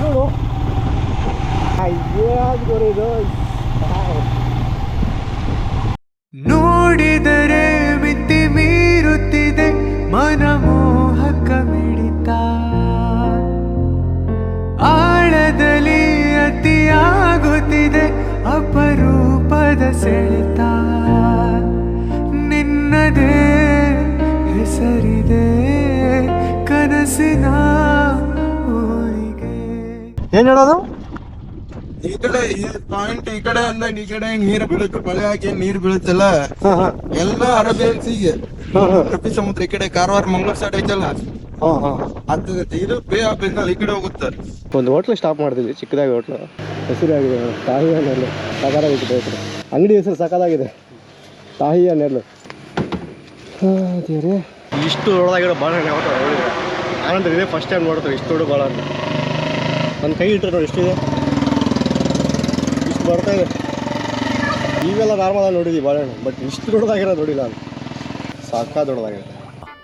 ನೋಡು. ಇದು ನೋಡಿದರೆ ಮಿತಿ ಮೀರುತ್ತಿದೆ ಮನಮೋಹಕ ಮಿಡಿತ, ಆಳದಲ್ಲಿ ಅತಿಯಾಗುತ್ತಿದೆ ಅಪರೂಪದ ಸೆಳೆತ. ನಿನ್ನದೇ ಹೆಸರಿದೆ ಕನಸಿನ ಊರಿಗೆ. ಏನ್ ಹೇಳೋದು? ಈ ಕಡೆ ಪಾಯಿಂಟ್ ಈ ಕಡೆ ಅಂದ ಈ ಕಡೆ ನೀರು ಬೀಳುತ್ತೆ, ಮಳೆ ಹಾಕಿ ನೀರು ಬೀಳುತ್ತಲ್ಲ ಎಲ್ಲ ಅರಬಿಯನ್ ಸೀಗೆ. ಅರಬ್ಬಿ ಸಮುದ್ರ ಈ ಕಡೆ ಕಾರವಾರ ಮಂಗಳೂರು ಸೈಡ್ ಐತಲ್ಲ ಆಗ್ತದೆ. ಇದು ಬೇ ಆಫ್ ಬೆಂಗಾಲ್ ಈ ಕಡೆ ಹೋಗುತ್ತೆ. ಒಂದು ಹೋಟ್ಲ್ ಸ್ಟಾಪ್ ಮಾಡ್ತಿದ್ವಿ, ಚಿಕ್ಕದಾಗಿ ಹೋಟ್ಲು, ಹೆಸರಾಗಿದೆ ತಾಹಿಯ ನೆರಳು. ಸಾಕಾಗಿದೆ ಹೆಸರು, ಅಂಗಡಿ ಹೆಸರು ಸಾಕಾಗಿದೆ, ತಾಹಿಯ ನೆರಳು. ದೇವ್ರೆ, ಇಷ್ಟು ದೊಡ್ಡದಾಗಿರೋ ಬಾಳೆಹಣ್ಣು ಯಾವತ್ತೂ ನೋಡಿದ್ರೆ ನಾನಂದ್ರೆ ಇದೇ ಫಸ್ಟ್ ಟೈಮ್ ನೋಡ್ತಾರೆ. ಇಷ್ಟು ದೊಡ್ಡ ಬಾಳೆಹಣ್ಣು ನನ್ನ ಕೈ ಇಟ್ಟರೆ ನೋಡಿ ಎಷ್ಟಿದೆ, ಇಷ್ಟು ಬರ್ತಾ ಇದೆ. ಈಗೆಲ್ಲ ನಾರ್ಮಲಾಗಿ ನೋಡಿದ್ದೀವಿ ಬಾಳೆಹಣ್ಣು, ಬಟ್ ಇಷ್ಟು ದೊಡ್ಡದಾಗಿರೋ ನೋಡಿಲ್ಲ ನಾನು. ಸಾಕಾ ದೊಡ್ಡದಾಗಿದೆ.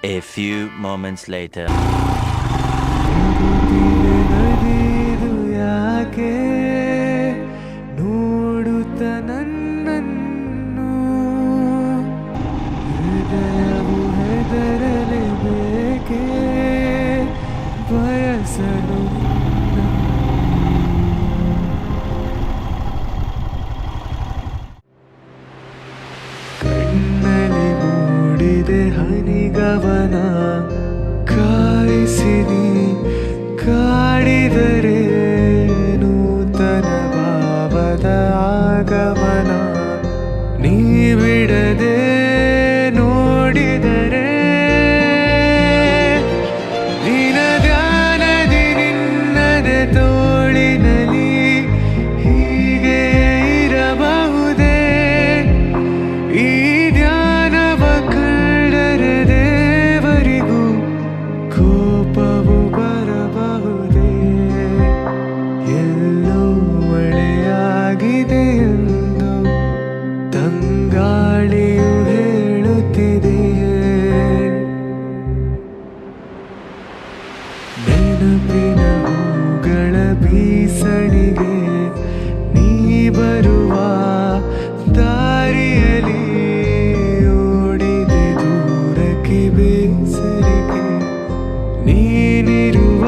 A few moments later. ನದಿದು ಯಾಕೆ ನೋಡುತ್ತ ನನ್ನನ್ನು, ಹೃದಯವು ಹೆದರಲೇಬೇಕೆ ಬಯಸಲು. ಕಣ್ಣಲ್ಲಿ ಮೂಡಿದೆ ಹನಿಗವನ, ಕಾಯಿಸಿನಿ ಕಾಡಿದರೆ ನೂತನ ಭಾವದ ಆಗಮನ. ನೀ ಬಿಡದೆ ನೋಡಿದರೆ ನಿನ ಧ್ಯಾನದಿ ನಿನ್ನದೆ ತೋಳಿನಲ್ಲಿ ಹೀಗೆ ಇರಬಹುದೇ. ಈ ಧ್ಯಾನವ ಕಂಡರೆ ದೇವರಿಗೂ ಕೋಪವು ಬರಬಹುದೇ. ಎಲ್ಲೋ ಮಳೆಯಾಗಿದೆ ಎಂದು ತಂಗಾಳಿಯು ಹೇಳುತ್ತಿದೆ. ನೆನಪಿನ ಹೂಗಳ ಬೀಸಣಿಗೆ ನೀ ಬರುವ ದಾರಿಯಲ್ಲಿ ಓಡಿದೆ ದೂರಕ್ಕೆ ಬೇಸರಿಗೆ. ನೀನಿರುವ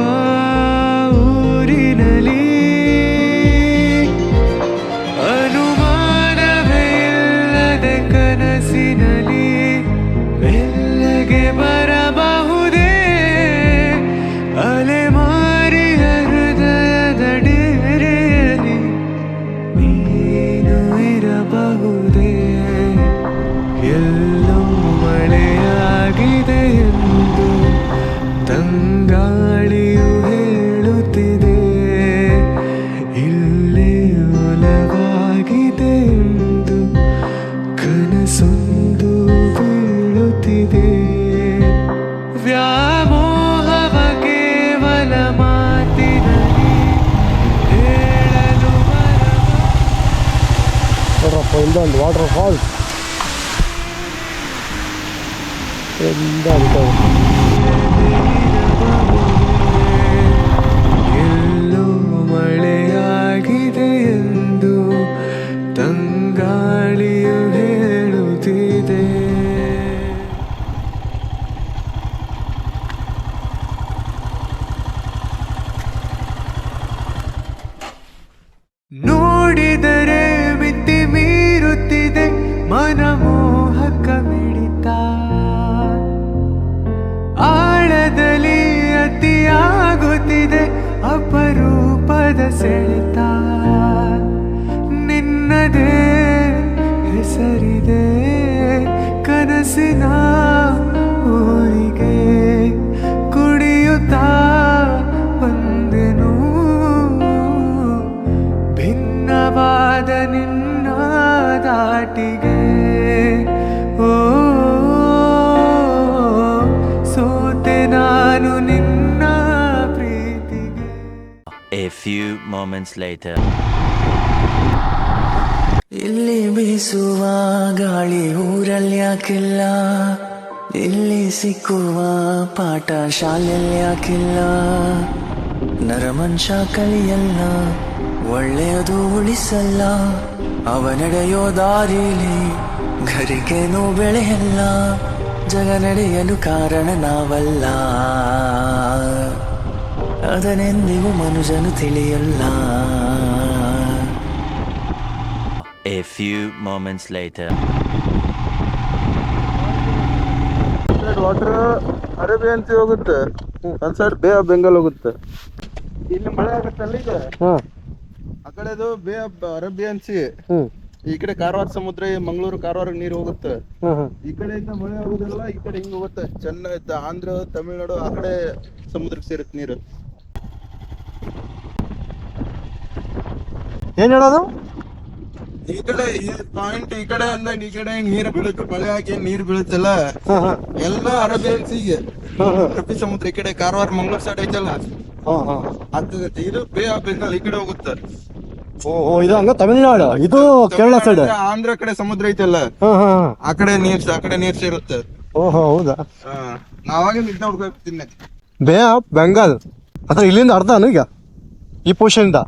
ಊರಿನಲ್ಲಿ ಅನುಮಾನವೇ ಇಲ್ಲದೆ ಕನಸಿನಲ್ಲಿ ಮೆಲ್ಲಗೆ ಬರಬಹುದೇ. ಅಲೆಮಾರಿಯ ಹೃದಯದ ಡೇರೆಯಲ್ಲಿ ನೀನು ಇರಬಹುದೇ. ಎಲ್ಲೋ ಮಳೆಯಾಗಿದೆ ಎಂದು ತಂಗಾಳಿಯು ಹೇಳುತ್ತಿದೆ. ಇಲ್ಲೇ ಒಲವಾಗಿದೆ ಎಂದು ಕನಸೊಂದು ಬೀಳುತ್ತಿದೆ. ವ್ಯಾಮೋಹವ ಕೇವಲ ಮಾತಿನಲ್ಲಿ ಹೇಳಲು ನೋಡ್ರಪ್ಪ, ಇಲ್ಲೊಂದು ವಾಟರ್ ಫಾಲ್ಸ್ ಎಲ್ಲ ಎಲ್ಲೋ ಮಳೆಯಾಗಿದೆ ಎಂದು ತಂಗಾಳಿಯು ಹೇಳುತ್ತಿದೆ. ನೋಡಿದರೆ ಮಿತಿ ಮೀರುತ್ತಿದೆ ಮನಮೋಹಕ ಮಿಡಿತ, ಆಳದಲ್ಲಿ ಅತಿಯಾಗುತ್ತಿದೆ ಅಪರೂಪದ ಸೆಳೆತ. ನಿನ್ನದೇ ಹೆಸರಿದೆ ಕನಸಿನ ಊರಿಗೆ. ಕುಡಿಯುತ್ತಾ ಬಂದೆನು ಭಿನ್ನವಾದ ನಿನ್ನ ದಾಟಿಗೆ. ಓ ಸೋತೆ ನಾನು ನಿನ್ನ ಪ್ರೀತಿಗೆ. A few moments later. ಇಲ್ಲಿ ಬೀಸುವ ಗಾಳಿ ಊರಲ್ಲಿ ಯಾಕಿಲ್ಲ, ಇಲ್ಲಿ ಸಿಕ್ಕುವ ಪಾಠ ಶಾಲೆಯಲ್ಲಿ ಯಾಕಿಲ್ಲ. ನರಮನುಷ್ಯ ಕಲಿಯಲ್ಲ, ಒಳ್ಳೆಯದು ಉಳಿಸಲ್ಲ, ಅವ ನಡೆಯೋ ದಾರಿಲಿ ಗರಿಗೇನು ಬೆಳೆಯಲ್ಲ, ಜಗ ನಡೆಯಲು ಕಾರಣ ನಾವಲ್ಲ, ಅದನೆಂದಿಗೂ ಮನುಜನು ತಿಳಿಯಲ್ಲ. A few moments later. Water Arabian C ಹೋಗುತ್ತೆ, ಒಂದ್ ಸೈಡ್ ಬೇ ಆಫ್ ಬೆಂಗಾಲ್ ಹೋಗುತ್ತೆ. ಇಲ್ಲಿ ಮಳೆ ಆಗುತ್ತಲ್ಲ ಈಗ, ಹಾಂ ಆ ಕಡೆದು ಬೇ ಆಫ್ ಅರೇಬಿಯನ್ ಸಿ, ಹ್ಞೂ ಈ ಕಡೆ ಕಾರವಾರ ಸಮುದ್ರ, ಮಂಗಳೂರು ಕಾರವಾರ ನೀರು ಹೋಗುತ್ತೆ. ಹಾಂ ಹಾಂ ಈ ಕಡೆಯಿಂದ ಮಳೆ ಆಗುದಿಲ್ಲ, ಈ ಕಡೆ ಹಿಂಗ್ ಹೋಗುತ್ತೆ. ಚೆನ್ನೈ, ಆಂಧ್ರ, ತಮಿಳ್ನಾಡು ಆ ಕಡೆ ಸಮುದ್ರಕ್ಕೆ ಸೇರುತ್ತೆ ನೀರು. ಏನು ಹೇಳೋದು? ಈ ಕಡೆ ಈ ಪಾಯಿಂಟ್ ಈ ಕಡೆ ಅಂದ ಈ ಕಡೆ ನೀರು ಬೀಳುತ್ತೆ, ಮಳೆ ಹಾಕಿ ನೀರು ಬೀಳುತ್ತಲ್ಲ, ಹಾಂ ಹಾಂ ಎಲ್ಲ ಅರೇಬಿಯನ್ ಸಿಗೆ, ಅರಬ್ಬಿ ಸಮುದ್ರ ಈ ಕಡೆ ಕಾರವಾರ ಮಂಗಳೂರು ಸೈಡ್ ಐತಲ್ಲ ಹಾಂ ಹಾಂ ಆಗ್ತದೆ. ಇದು ಬೇ ಆಫ್ ಬೆಂಗಾಲ್ ಈ ಕಡೆ ಹೋಗುತ್ತೆ. ಓ ಇದು ಹಂಗ ತಮಿಳ್ನಾಡು, ಇದು ಕೇರಳ ಸೈಡ್. ಆಂಧ್ರ ಕಡೆ ಸಮುದ್ರ ಐತಲ್ಲ, ಹಾಂ ಹಾಂ ಹಾಂ ಆ ಕಡೆ ನೀರ್ ಸೇರುತ್ತೆ. ಓಹೋ ಹೌದಾ? ನಾವಾಗ ನಿದ್ದೆ ಹುಡ್ಕೋತೀನಿ. ಬೇ ಆಫ್ ಬೆಂಗಾಲ್ ಅಂದ್ರೆ ಇಲ್ಲಿಂದ ಅರ್ಧನು ಈಗ ಈ ಪೋರ್ಷನ್ ಇಂದ?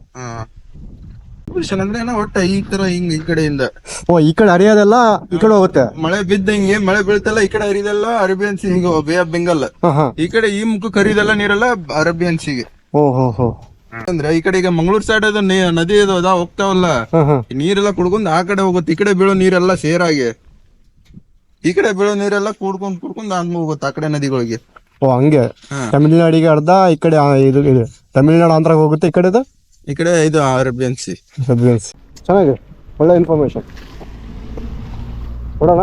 ಅಂದ್ರೆ ಏನೋ ಒಟ್ಟ ಈ ತರ ಹಿಂಗ್ ಈ ಕಡೆಯಿಂದ ಓ ಈ ಕಡೆ ಹರಿಯೋದೆಲ್ಲ ಈ ಕಡೆ ಹೋಗುತ್ತೆ. ಮಳೆ ಬಿದ್ದಂಗೆ ಮಳೆ ಬೀಳ್ತಲ್ಲ, ಈ ಕಡೆ ಹರಿದೆಲ್ಲ ಅರೇಬಿಯನ್ ಸಿ ಹಿಂಗ ಬೇ ಆಫ್ ಬೆಂಗಾಲ್. ಹಾಂ ಹಾಂ ಈ ಕಡೆ ಈ ಮುಖಕ್ಕೆ ಹರಿದೆಲ್ಲ ನೀರೆಲ್ಲ ಅರೇಬಿಯನ್ ಸಿಗೆ. ಓ ಹೋ ಹೋ ಅಂದ್ರೆ ಈ ಕಡೆ ಈಗ ಮಂಗಳೂರು ಸೈಡ್ ಅದು ನದಿ ಅದು ಅದ ಹೋಗ್ತಾವಲ್ಲ, ಹಾಂ ಹಾಂ ಈ ನೀರೆಲ್ಲ ಕುಡ್ಕೊಂಡ್ ಆ ಕಡೆ ಹೋಗುತ್ತೆ. ಈ ಕಡೆ ಬೀಳೋ ನೀರೆಲ್ಲ ಸೇರಾಗಿ ಈ ಕಡೆ ಬೀಳೋ ನೀರೆಲ್ಲ ಕುಡ್ಕೊಂಡ್ ಆದ್ಮೇಲೆ ಹೋಗುತ್ತೆ ಆ ಕಡೆ ನದಿಗಳಿಗೆ. ಓ ಹಂಗೆ ತಮಿಳ್ನಾಡಿಗೆ ಅರ್ಧ, ಈ ಕಡೆ ಇದು ತಮಿಳ್ನಾಡು ಆಂಧ್ರ ಹೋಗುತ್ತೆ, ಈ ಕಡೆದು ಈ ಕಡೆ ಇದು ಅರೇಬಿಯನ್ ಸಿ. ಚೆನ್ನಾಗಿದೆ, ಒಳ್ಳೆ ಇನ್ಫಾರ್ಮೇಶನ್. ಕೊಡೋಣ.